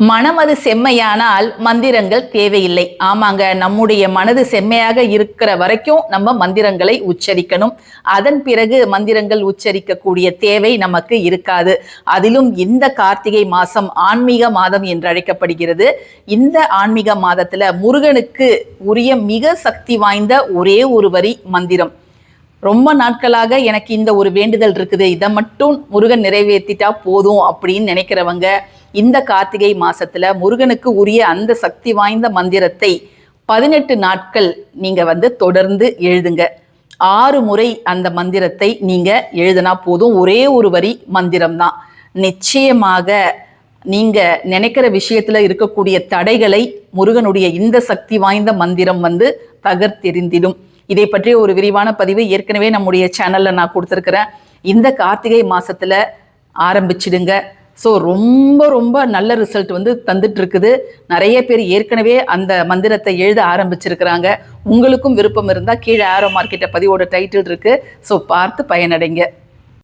மனமது செம்மையானால் மந்திரங்கள் தேவையில்லை. ஆமாங்க, நம்முடைய மனது செம்மையாக இருக்கிற வரைக்கும் நம்ம மந்திரங்களை உச்சரிக்கணும். அதன் பிறகு மந்திரங்கள் உச்சரிக்கக்கூடிய தேவை நமக்கு இருக்காது. அதிலும் இந்த கார்த்திகை மாசம் ஆன்மீக மாதம் என்று அழைக்கப்படுகிறது. இந்த ஆன்மீக மாதத்துல முருகனுக்கு உரிய மிக சக்தி வாய்ந்த ஒரே ஒரு வரி மந்திரம். ரொம்ப நாட்களாக எனக்கு இந்த ஒரு வேண்டுதல் இருக்குது, இதை மட்டும் முருகன் நிறைவேற்றிட்டா போதும் அப்படின்னு நினைக்கிறவங்க இந்த கார்த்திகை மாசத்துல முருகனுக்கு உரிய அந்த சக்தி வாய்ந்த மந்திரத்தை 18 நாட்கள் நீங்க தொடர்ந்து எழுதுங்க. 6 முறை அந்த மந்திரத்தை நீங்க எழுதினா போதும். ஒரே ஒரு வரி மந்திரம் தான். நிச்சயமாக நீங்க நினைக்கிற விஷயத்துல இருக்கக்கூடிய தடைகளை முருகனுடைய இந்த சக்தி வாய்ந்த மந்திரம் தகர்த்தெறிந்திடும். இதை பற்றிய ஒரு விரிவான பதிவு ஏற்கனவே நம்முடைய சேனல்ல நான் கொடுத்துருக்கிறேன். இந்த கார்த்திகை மாசத்துல ஆரம்பிச்சிடுங்க. ஸோ ரொம்ப ரொம்ப நல்ல ரிசல்ட் தந்துட்டு இருக்குது. நிறைய பேர் ஏற்கனவே அந்த மந்திரத்தை எழுத ஆரம்பிச்சிருக்கிறாங்க. உங்களுக்கும் விருப்பம் இருந்தால் கீழே ஆரோ மார்க்கெட்டை பதிவோட டைட்டில் இருக்கு. ஸோ பார்த்து பயனடைங்க.